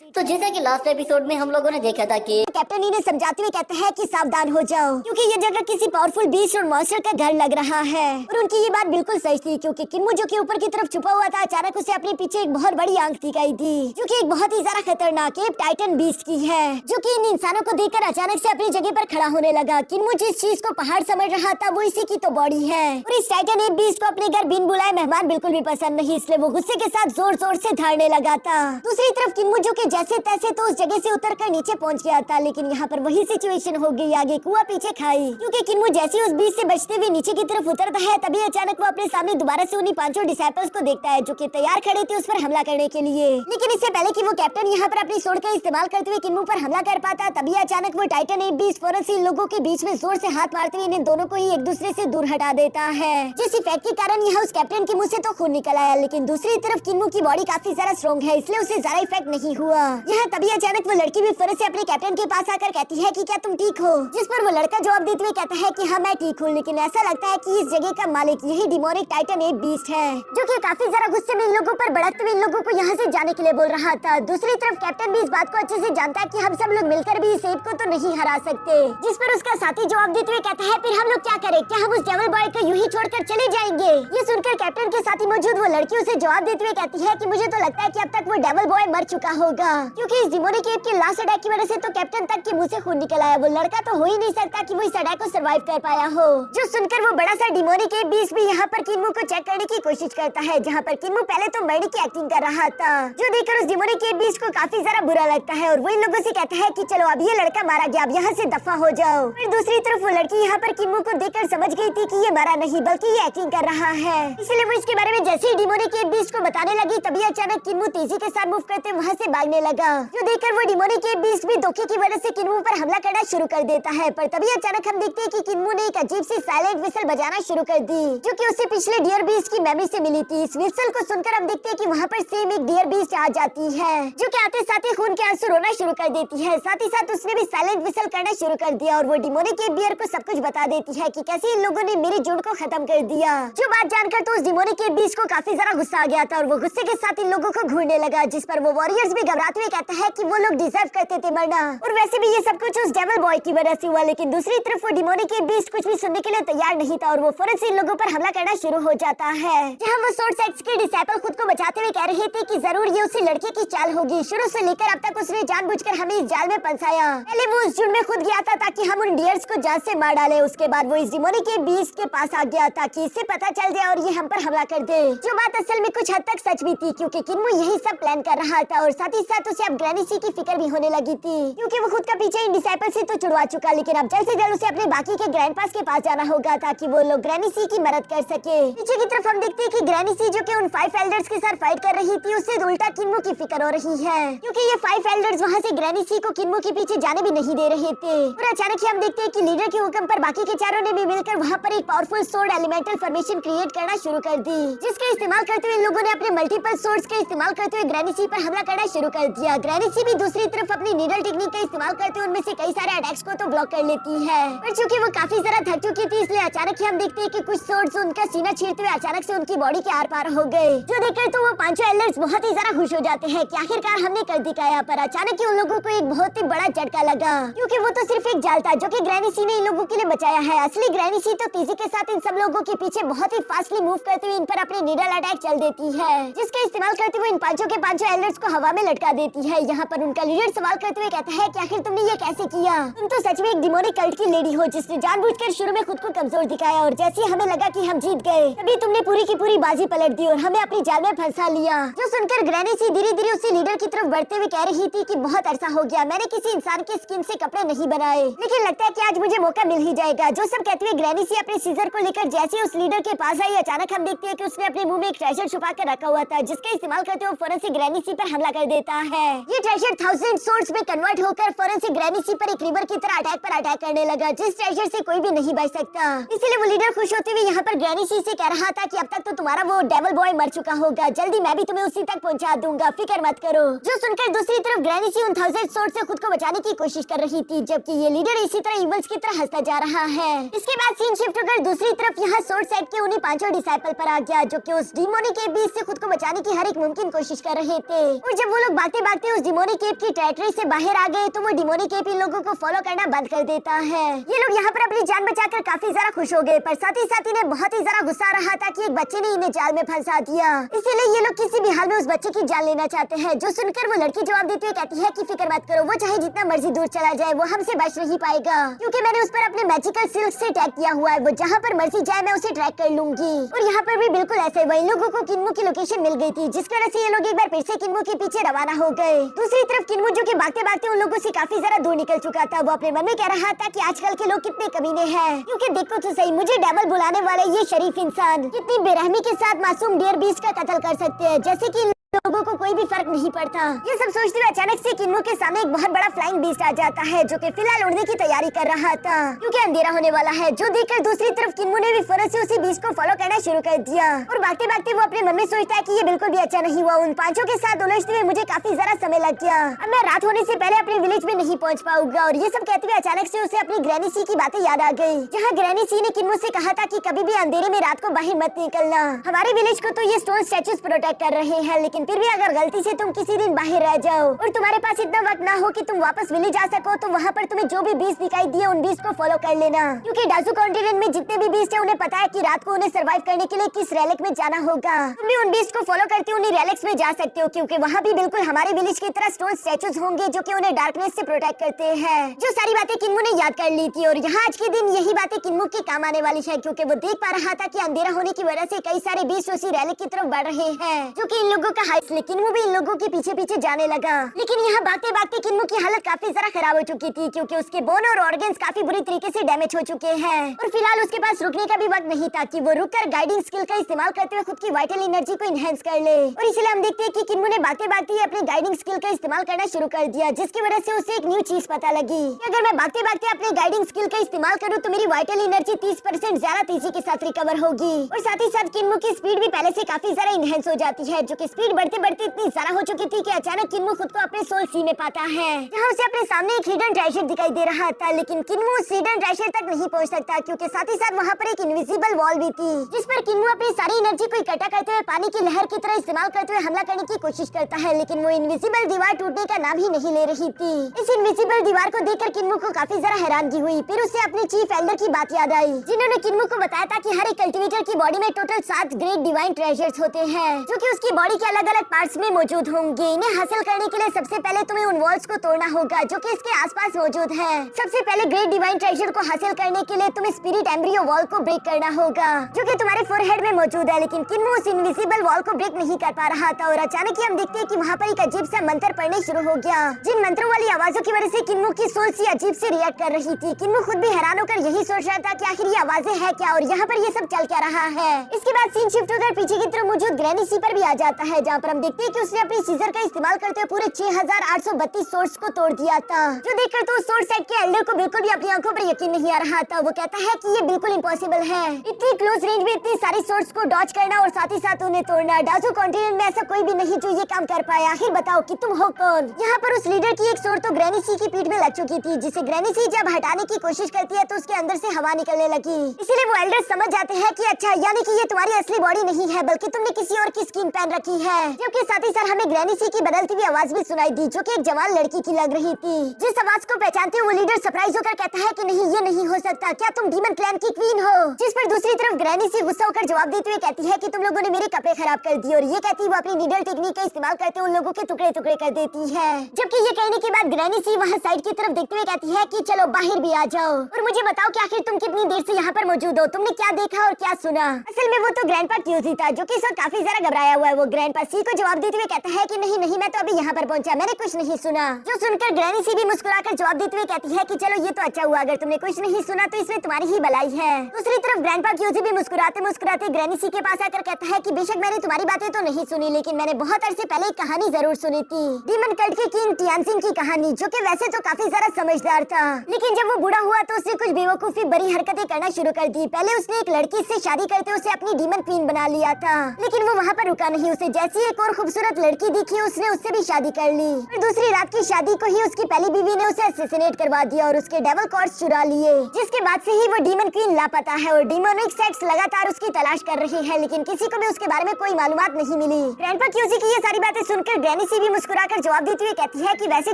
तो जैसा कि लास्ट एपिसोड में हम लोगों ने देखा था कि कैप्टन इन्हें समझाते हुए कहते हैं कि सावधान हो जाओ, क्योंकि ये जगह किसी पावरफुल बीस्ट और मॉन्स्टर का घर लग रहा है। और उनकी ये बात बिल्कुल सही थी, क्योंकि किन्मो जो कि ऊपर की तरफ छुपा हुआ था, अचानक उसे अपने पीछे एक बहुत बड़ी आंख दिखाई दी, जो कि एक बहुत ही ज्यादा खतरनाक एप टाइटन बीस्ट की है, जो कि इन इंसानों को देखकर अचानक से अपनी जगह पर खड़ा होने लगा। किन्मो जिस चीज को पहाड़ समझ रहा था वो इसी की तो बॉडी है। और इस टाइटन एप बीस्ट को अपने घर बिन बुलाए मेहमान बिल्कुल भी पसंद नहीं, इसलिए वो गुस्से के साथ जोर जोर से धाड़ने लगा था। दूसरी तरफ किन्मो जो कि जैसे तैसे तो उस जगह से उतरकर नीचे पहुंच गया था, लेकिन यहाँ पर वही सिचुएशन हो गई, आगे कुआं पीछे खाई। क्योंकि किन्मो जैसे उस बीच से बचते हुए नीचे की तरफ उतरता है, तभी अचानक वो अपने सामने दोबारा से उन्हीं 5 डिसाइपल्स को देखता है, जो कि तैयार खड़े थे उस पर हमला करने के लिए। लेकिन इससे पहले कि वो कैप्टन यहाँ पर अपनी सोर्ड का इस्तेमाल करते हुए किन्मो पर हमला कर पाता, तभी अचानक वो टाइटन एप बीस्ट फौरन से इन लोगों के बीच में जोर से हाथ मारते हुए इन्हें दोनों को ही एक दूसरे से दूर हटा देता है, जिस इफेक्ट के कारण यहाँ उस कैप्टन के मुंह से तो खून निकल आया, लेकिन दूसरी तरफ किन्मो की बॉडी काफी ज्यादा स्ट्रॉन्ग है, इसलिए उसे ज्यादा इफेक्ट नहीं हुआ। यहाँ तभी अचानक वो लड़की भी फौरन से अपने कैप्टन के पास आकर कहती है कि क्या तुम ठीक हो, जिस पर वो लड़का जवाब देते हुए कहता है कि हाँ मैं ठीक हूँ, लेकिन ऐसा लगता है कि इस जगह का मालिक यही डिमोनिक टाइटन एप बीस्ट है, जो कि काफी ज्यादा गुस्से में इन लोगों पर भड़कते हुए इन लोगों को यहाँ से जाने के लिए बोल रहा था। दूसरी तरफ कैप्टन भी इस बात को अच्छे से जानता है कि हम सब लोग मिलकर भी इस एप को तो नहीं हरा सकते, जिस पर उसका साथी जवाब देते हुए कहता है फिर हम लोग क्या करें, क्या हम उस डेविल बॉय को यूं ही छोड़कर चले जाएंगे। ये सुनकर कैप्टन के साथी मौजूद वो लड़की उसे जवाब देते हुए कहती है कि मुझे तो लगता है कि अब तक वो डेविल बॉय मर चुका होगा, क्योंकि इस डिमोनिक एप के लास्ट अटैक की वजह से तो कैप्टन तक के मुंह से खून निकल आया। वो लड़का तो हो ही नहीं सकता कि वो इस अटैक को सर्वाइव कर पाया हो। जो सुनकर वो बड़ा सा डिमोनिक एप बीस्ट भी यहाँ पर किन्मो को चेक करने की कोशिश करता है, जहाँ पर किन्मो पहले तो मरने की एक्टिंग कर रहा था, जो देखकर उस डिमोनिक एप बीस्ट को काफी ज्यादा बुरा लगता है, और वो इन लोगों से कहता है कि चलो अब ये लड़का मारा गया, अब यहाँ से दफा हो जाओ। फिर दूसरी तरफ वो लड़की यहाँ पर किन्मो को देखकर समझ गई थी कि ये मरा नहीं बल्कि ये एक्टिंग कर रहा है, इसलिए वो इसके बारे में जैसे ही डिमोनिक एप बीस्ट को बताने लगी, तभी अचानक किन्मो तेजी के साथ मूव करते वहाँ से भागने लगा, जो देखकर वो डिमोनिक एप बीस्ट भी धोखे की वजह से किन्मो पर हमला करना शुरू कर देता है। पर तभी अचानक हम देखते हैं कि किन्मो ने एक अजीब सी साइलेंट विसल बजाना शुरू कर दी, जो कि उसे पिछले डियर बीस्ट की मेमोरी से मिली थी। इस विसल को सुनकर हम देखते हैं कि वहाँ पर सेम एक डियर बीस्ट आ जाती है, जो कि आते साथ ही खून के आंसू रोना शुरू कर देती है। साथ ही साथ उसने भी साइलेंट विसल करना शुरू कर दिया, और वो डिमोनिक एप बियर को सब कुछ बता देती है कि कैसे इन लोगों ने मेरी झुंड को खत्म कर दिया। जो बात जानकर तो उस डिमोनिक एप बीस्ट को काफी ज्यादा गुस्सा आ गया था, और वो गुस्से के साथ इन लोगों को घूरने लगा, जिस पर वो वॉरियर्स भी घबराते हुए कहता है कि वो लोग डिजर्व करते थे मरना, और वैसे भी ये सब कुछ उस डेविल बॉय की वजह से हुआ। लेकिन दूसरी तरफ वो डिमोनिक एप बीस्ट कुछ भी सुनने के लिए तैयार नहीं था, और वो फौरन से इन लोगों पर हमला करना शुरू हो जाता है, जहाँ वो सोर्ड सेक्स के डिसाइपल खुद को बचाते हुए कह रहे थे कि जरूर ये उसी लड़के की चाल होगी, शुरू से लेकर अब तक उसने जानबूझकर हमें इस जाल में फंसाया। पहले वो उस झुंड में खुद गया था ताकि हम उन डियर्स को जान से मार डाले, उसके बाद वो इस डिमोनिक एप बीस्ट के पास आ गया ताकि इससे पता चल जाए और ये हम पर हमला कर दे, जो बात असल में कुछ हद तक सच भी थी, क्योंकि किन्मो यही सब प्लान कर रहा था, और साथ ही साथ उसे अब ग्रैनी सी की फिक्र भी होने लगी थी, क्योंकि वो खुद का पीछे इन डिसाइपल से तो छुड़वा चुका, लेकिन अब जल्द से जल्द उसे अपने बाकी के ग्रैंडपास के पास जाना होगा ताकि वो लोग ग्रैनी सी की मदद कर सके। पीछे की तरफ हम देखते हैं कि ग्रैनी सी जो कि उन 5 एल्डर्स के साथ फाइट कर रही थी, उससे उल्टा किन्मो की फिक्र हो रही है, क्योंकि ये 5 एल्डर्स वहाँ से ग्रैनी सी को किन्मो के पीछे जाने भी नहीं दे रहे थे। और अचानक ही हम देखते हैं कि लीडर के हुक्म पर बाकी के चारों ने भी मिलकर वहाँ पर एक powerful sword elemental formation create करना शुरू कर दी, जिसके इस्तेमाल करते हुए इन लोगों ने अपने मल्टीपल सोर्ड्स का इस्तेमाल करते हुए ग्रैनी सी पर हमला करना शुरू कर दिया। ग्रैनी सी भी दूसरी तरफ अपनी नीडल टेक्निक का इस्तेमाल करते हुए उनमें से कई सारे अटैक्स को तो ब्लॉक कर लेती है, पर चूंकि वो काफी ज्यादा थक चुकी थी, इसलिए अचानक ही हम देखते हैं कि कुछ सोर्ड्स उनका सीना चीरते हुए अचानक से उनकी बॉडी के आर पार हो गए, जो देखकर तो वो 5 एल्डर्स बहुत ही ज्यादा खुश हो जाते हैं कि आखिरकार हमने कर दिखाया। पर अचानक ही उन लोगों को एक बहुत ही बड़ा झटका लगा, क्योंकि वो तो सिर्फ एक जाल था जो कि ग्रैनी सी ने इन लोगों के लिए बचाया है। असली ग्रैनी सी तो तेजी के साथ इन सब लोगों के पीछे बहुत ही फास्टली मूव करते हुए इन पर अपने नीडल अटैक चल देती है, जिसका इस्तेमाल करते हुए इन 5 एल्डर्स को हवा में लटका देती है। यहाँ पर उनका लीडर सवाल करते हुए कहता है कि आखिर तुमने ये कैसे किया, तुम तो सच में एक डिमोनिक कल्ट की लेडी हो जिसने जानबूझकर शुरू में खुद को कमजोर दिखाया, और जैसे हमें लगा कि हम जीत गए, तभी तुमने पूरी की पूरी बाजी पलट दी और हमें अपनी जाल में फंसा लिया। जो सुनकर ग्रैनी सी धीरे धीरे उसी लीडर की तरफ बढ़ते हुए कह रही थी कि बहुत अरसा हो गया मैंने किसी इंसान की स्किन से कपड़े नहीं बनाए, लेकिन लगता है कि आज मुझे मौका मिल ही जाएगा। जो सब कहते हुए ग्रैनी सी अपने सीजर को लेकर जैसे उस लीडर के पास आई, अचानक हम देखते हैं कि उसने अपने मुंह में एक ट्रेजर छुपा कर रखा हुआ था, जिसका इस्तेमाल करते हुए फौरन से ग्रैनी सी पर हमला कर देता है। ये ट्रेजर 1000 सोर्ड्स में कन्वर्ट होकर फौरन से ग्रैनी सी पर एक रिवर की तरह अटैक करने लगा, जिस ट्रेजर से कोई भी नहीं बच सकता। इसीलिए वो लीडर खुश होते हुए यहाँ पर ग्रैनी सी से कह रहा था कि अब तक तो तुम्हारा वो डेविल बॉय मर चुका होगा, जल्दी मैं भी तुम्हें उसी तक पहुँचा दूंगा, फिक्र मत करो। जो सुनकर दूसरी तरफ ग्रैनी सी उन 1000 सोर्ड से खुद को बचाने की कोशिश कर रही थी, जबकि ये लीडर इसी तरह इवल्स की तरह हंसता जा रहा है। इसके बाद सीन शिफ्ट होकर दूसरी तरफ यहाँ सोर्ड सेट के उन्हीं 5 डिसाइपल पर आ गया, जो कि उस डिमोनिक एप बीस्ट से खुद को बचाने की हर एक मुमकिन कोशिश कर रहे थे। और जब वो लोग बाकी भागते भागते उस डिमोनिक केप की टेरिटरी से बाहर आ गए तो वो डिमोनिक केप इन लोगों को फॉलो करना बंद कर देता है। ये लोग यहाँ पर अपनी जान बचाकर काफी ज्यादा खुश हो गए, पर साथ ही साथ इन्हें बहुत ही ज्यादा गुस्सा आ रहा था कि एक बच्चे ने इन्हें जाल में फंसा दिया। इसीलिए ये लोग किसी भी हाल में उस बच्चे की जान लेना चाहते हैं। जो सुनकर वो लड़की जवाब देती हुई कहती है कि फिक्र मत करो, वो चाहे जितना मर्जी दूर चला जाए वो हमसे बच नहीं पाएगा, क्योंकि मैंने उस पर अपने मैजिकल सिल्क से टैग किया हुआ है। वो जहाँ पर मर्जी जाए मैं उसे ट्रैक कर लूंगी। और यहाँ पर भी बिल्कुल ऐसे वही लोगों को किन्मू की लोकेशन मिल गई थी, जिसकी वजह से ये लोग एक बार फिर से किन्मू के पीछे रवाना हो गए। दूसरी तरफ किन्मू जो कि भागते भागते उन लोगों से काफी ज्यादा दूर निकल चुका था, वो अपने मन में कह रहा था कि आजकल के लोग कितने कमीने हैं, क्योंकि देखो तो सही मुझे डेविल बुलाने वाले ये शरीफ इंसान कितनी बेरहमी के साथ मासूम डियर बीस्ट का कत्ल कर सकते हैं, जैसे कि लोगों को कोई भी फर्क नहीं पड़ता। ये सब सोचते हुए अचानक से किन्मू के सामने एक बहुत बड़ा फ्लाइंग बीस्ट आ जाता है, जो कि फिलहाल उड़ने की तैयारी कर रहा था क्योंकि अंधेरा होने वाला है। जो देखकर दूसरी तरफ किन्मू ने भी फौरन से उसी बीस्ट को फॉलो करना शुरू कर दिया और भागते भागते वो अपने मन में सोचता है कि ये बिल्कुल भी अच्छा नहीं हुआ। उन पांचों के साथ उलझते हुए मुझे काफी ज्यादा समय लग गया, अब मैं रात होने से पहले अपने विलेज में नहीं पहुंच पाऊंगा। और ये सब कहते हुए अचानक से उसे अपनी ग्रैनी सी की बातें याद आ गई, जहाँ ग्रैनी सी ने किन्मू से कहा था कि कभी भी अंधेरे में रात को बाहर मत निकलना। हमारे विलेज को तो ये स्टोन स्टैचूज प्रोटेक्ट कर रहे हैं, लेकिन फिर भी अगर गलती से तुम किसी दिन बाहर रह जाओ और तुम्हारे पास इतना वक्त ना हो कि तुम वापस विलेज आ सको, तो वहाँ पर तुम्हें जो भी बीस्ट दिखाई दिए उन बीस्ट को फॉलो कर लेना, क्योंकि डाजू कॉन्टिनेंट में जितने भी बीस्ट है उन्हें पता है कि रात को उन्हें सर्वाइव करने के लिए किस रेलिक में जाना होगा। तुम भी उन बीस्ट को फॉलो करते उन्हीं रेलिक्स में जा सकते हो, क्योंकि वहाँ भी बिल्कुल हमारे विलेज की तरह स्टोन स्टैचूज होंगे जो कि उन्हें डार्कनेस से प्रोटेक्ट करते हैं। जो सारी बातें किन्मू ने याद कर ली थी और यहाँ आज के दिन यही बातें किन्मू के काम आने वाली है, क्योंकि वो देख पा रहा था कि अंधेरा होने की वजह से कई सारे बीस्ट उसी रेलिक की तरफ बढ़ रहे हैं, जो कि इन लोगों का हाइस, लेकिन वो भी इन लोगों के पीछे पीछे जाने लगा। लेकिन यहाँ भागते भागते किन्मू की हालत काफी ज्यादा खराब हो चुकी थी, क्योंकि उसके बोन और ऑर्गन्स काफी बुरी तरीके से डैमेज हो चुके हैं और फिलहाल उसके पास रुकने का भी वक्त नहीं था कि वो रुककर गाइडिंग स्किल का इस्तेमाल करते हुए खुद की वाइटल एनर्जी को इनहेंस कर ले। और इसलिए हम देखते हैं कि किन्मू ने भागते भागते अपने गाइडिंग स्किल का इस्तेमाल करना शुरू कर दिया, जिसकी वजह से उसे एक न्यू चीज पता लगी कि अगर मैं भागते भागते अपने गाइडिंग स्किल का इस्तेमाल करूँ तो मेरी वाइटल एनर्जी 30% ज्यादा तेजी के साथ रिकवर होगी। और साथ ही साथ किन्मू की स्पीड भी पहले से काफी ज्यादा इनहेंस हो जाती है, जो कि स्पीड बढ़ते बढ़ते इतनी ज्यादा हो चुकी थी कि अचानक किन्मू खुद को अपने सोल सी में पाता है, जहाँ उसे अपने सामने एक हिडन ट्रेजर दिखाई दे रहा था। लेकिन किन्मू उस हिडन ट्रेजर तक नहीं पहुँच सकता, क्योंकि साथ ही साथ वहाँ पर एक इनविजिबल वॉल भी थी, जिस पर किन्मू अपनी सारी एनर्जी को इकट्ठा करते हुए पानी की लहर की तरह इस्तेमाल करते हुए हमला करने की कोशिश करता है, लेकिन वो इनविजिबल दीवार टूटने का नाम ही नहीं ले रही थी। इस इनविजिबल दीवार को देखकर किन्मू को काफी ज्यादा हैरानगी हुई। फिर उसे अपने चीफ एल्डर की बात याद आई, जिन्होंने किन्मू को बताया था कि हर एक कल्टिवेटर की बॉडी में टोटल 7 ग्रेट डिवाइन ट्रेजर्स होते हैं, जो कि उसकी बॉडी के अलग अलग पार्ट्स में मौजूद होंगे। इन्हें हासिल करने के लिए सबसे पहले तुम्हें उन वॉल्स को तोड़ना होगा जो कि इसके आसपास मौजूद है। सबसे पहले ग्रेट डिवाइन ट्रेजर को हासिल करने के लिए तुम्हें स्पिरिट एम्ब्रियो वॉल को ब्रेक करना होगा, जो कि तुम्हारे फोरहेड में मौजूद है। लेकिन किन्मू उस इनविजिबल वॉल को ब्रेक नहीं कर पा रहा था और अचानक ही हम देखते हैं कि वहाँ पर एक अजीब सा मंत्र पढ़ने शुरू हो गया, जिन मंत्रों वाली आवाजों की वजह से किन्मू की सोल सी अजीब से रिएक्ट कर रही थी। किन्मू खुद भी हैरान होकर यही सोच रहा था कि आखिर ये आवाजें है क्या और यहाँ पर ये सब चल क्या रहा है। इसके बाद सीन शिफ्ट होकर पीछे की तरफ मौजूद ग्रैनी सी पर भी आ जाता है, जहाँ पर हम देखते हैं कि उसने अपनी सीजर का इस्तेमाल करते हुए पूरे 6832 सोर्स को तोड़ दिया था, जो देखकर तो सोर्स साइड के एल्डर को बिल्कुल भी अपनी आंखों पर यकीन नहीं आ रहा था। वो कहता है कि ये बिल्कुल इम्पॉसिबल है, इतनी क्लोज रेंज में इतनी सारी सोर्स को डॉज करना और साथ ही साथ उन्हें तोड़ना। डाजू कॉन्टिनेंट में ऐसा कोई भी नहीं जो ये काम कर पाया। आखिर बताओ कि तुम हो कौन। यहाँ पर उस लीडर की एक सोर्ड तो ग्रैनी सी की पीठ में लग चुकी थी, जिसे ग्रैनी सी जब हटाने की कोशिश करती है तो उसके अंदर से हवा निकलने लगी। इसीलिए वो एल्डर समझ जाते हैं कि अच्छा, यानी कि ये तुम्हारी असली बॉडी नहीं है बल्कि तुमने किसी और की स्किन पहन रखी है। जबकि साथ ही साथ हमें ग्रैनी सी की बदलती हुई आवाज भी सुनाई दी, जो कि एक जवान लड़की की लग रही थी। जिस आवाज को पहचानते हुए वो लीडर सरप्राइज होकर कहता है कि नहीं, ये नहीं हो सकता, क्या तुम डीमन क्लैन की क्वीन हो। जिस पर दूसरी तरफ ग्रैनी सी गुस्सा होकर जवाब देते हुए कहती है कि तुम लोगों ने मेरे कपड़े खराब कर दिए, और ये कहती वो अपनी नीडल टेक्निक का इस्तेमाल करते हुए उन लोगों के टुकड़े टुकड़े कर देती है। जबकि ये कहने के बाद ग्रैनी सी वहाँ साइड की तरफ देखते हुए कहती है कि चलो बाहर भी आ जाओ और मुझे बताओ कि आखिर तुम कितनी देर से यहाँ पर मौजूद हो, तुमने क्या देखा और क्या सुना। असल में वो तो ग्रैंडपा क्यूजी था, जो कि इस वक्त काफी ज्यादा घबराया हुआ है। वो ग्रैंडपा सी को जवाब देते हुए कहता है कि नहीं नहीं, मैं तो अभी यहाँ पर पहुंचा, मैंने कुछ नहीं सुना। जो सुनकर ग्रैनी सी भी मुस्कुराकर जवाब देते हुए कहती है कि चलो ये तो अच्छा हुआ, अगर तुमने कुछ नहीं सुना तो इसमें तुम्हारी ही भलाई है। दूसरी तरफ ग्रैंडपा क्यूजी भी मुस्कुराते मुस्कुराते ग्रैनी सी के पास आकर कहता है कि बेशक मैंने तुम्हारी बातें तो नहीं सुनी, लेकिन मैंने बहुत अरसे पहले एक कहानी जरूर सुनी थी, डीमन कल्ट के किंग टियानजिन की कहानी, जो कि वैसे तो काफी ज्यादा समझदार था, लेकिन जब वो बूढ़ा हुआ तो उसने कुछ बेवकूफी बड़ी हरकतें करना शुरू कर दी। पहले उसने एक लड़की से शादी करते उसे अपनी डीमन क्वीन बना लिया था, लेकिन वो वहाँ पर रुका नहीं। उसे जैसे एक और और खूबसूरत लड़की दिखी, उसने उससे भी शादी कर ली। और दूसरी रात की शादी को ही उसकी पहली बीवी ने उसे असैसिनेट करवा दिया और उसके डेविल कॉर्ड्स चुरा लिए, जिसके बाद से ही वो डीमन क्वीन लापता है और डीमोनिक सेक्स लगातार उसकी तलाश कर रही है, लेकिन किसी को भी उसके बारे में कोई मालूमात नहीं मिली। ग्रैंडपा क्यूजी की ये सारी बातें सुनकर ग्रैनी सी भी मुस्कुराकर जवाब देती हुई कहती है कि वैसे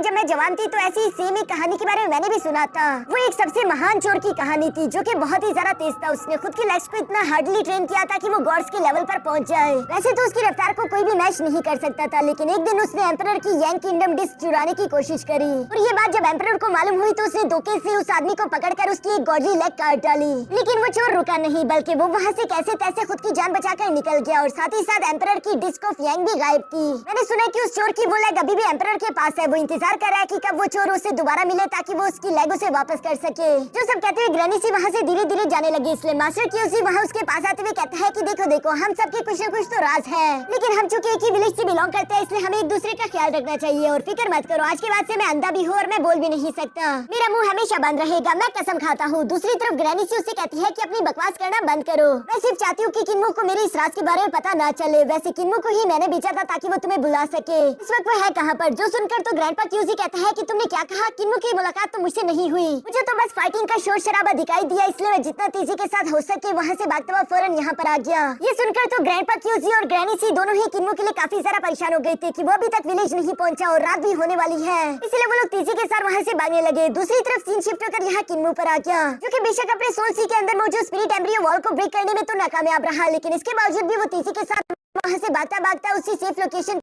जब मैं जवान थी तो ऐसी सेम एक कहानी के बारे में मैंने भी सुना था। वो एक सबसे महान चोर की कहानी थी जो कि बहुत ही ज्यादा तेज था। उसने खुद की लेग्स को इतना हार्डली ट्रेन किया था कि वो गॉड्स के लेवल पर पहुंच जाए। वैसे तो उसकी रफ्तार को कोई भी मैच नहीं कर सकता था, लेकिन एक दिन उसने एम्परर की यांग किंगडम डिस्क चुराने की कोशिश करी और ये बात जब एम्परर को मालूम हुई तो उसने धोखे से उस आदमी को पकड़कर उसकी एक गॉडली लेग काट डाली। लेकिन वो चोर रुका नहीं, बल्कि वो वहाँ से कैसे तैसे खुद की जान बचाकर निकल गया और साथ ही साथ एम्परर की डिस्क ऑफ यांग भी गायब की। मैंने सुना कि उस चोर की वो लेग अभी भी एम्परर के पास है। वो इंतजार कर रहा है कि कब वो चोर उसे दोबारा मिले ताकि वो उसकी लेग उसे वापस कर सके। जो सब कहते हुए ग्रैनी सी वहाँ से धीरे धीरे जाने लगी, इसलिए मास्टर क्यूजी वहाँ उसके पास आते हुए कहता है कि देखो देखो, हम सबके कुछ न कुछ तो राज है, लेकिन हम चूंकि एक ही विलेज से बिलोंग करते हैं इसलिए हमें एक दूसरे का ख्याल रखना चाहिए। और फिक्र मत करो, आज के बाद से मैं अंधा भी हूँ और मैं बोल भी नहीं सकता, मेरा मुंह हमेशा बंद रहेगा, मैं कसम खाता हूँ। दूसरी तरफ ग्रैनी सी उससे कहती है कि अपनी बकवास करना बंद करो, मैं सिर्फ चाहती हूँ कि किन्मो को मेरे इस राज के बारे में पता ना चले। वैसे किन्मो को ही मैंने बेचा था ताकि वो तुम्हें बुला सके। इस वक्त वो है कहाँ पर? जो सुनकर तो ग्रैंडपा क्यूजी कहता है कि तुमने क्या कहा? किन्मो की मुलाकात तो मुझसे नहीं हुई, मुझे तो बस फाइटिंग का शोर शराबा दिखाई दिया, इसलिए मैं जितना तेजी के साथ हो सके वहाँ से भागता हुआ फौरन यहाँ पर आ गया। ये सुनकर तो ग्रैंडपा क्यूजी और ग्रैनी सी दोनों ही किन्मो के लिए काफी ज्यादा परेशान हो गए थे कि वो अभी तक विलेज नहीं पहुंचा और रात भी होने वाली है, इसलिए वो लोग तेजी के साथ वहाँ से भागने लगे। दूसरी तरफ सीन शिफ्ट होकर यहाँ किन्मो पर आ गया, जो कि बेशक अपने सोल सी के अंदर मौजूद स्पिरिट एम्ब्रियो वॉल को ब्रेक करने में तो नाकामयाब रहा, लेकिन इसके बावजूद भी वो तेजी के साथ वहाँ से भागता भागता उसी सेफ लोकेशन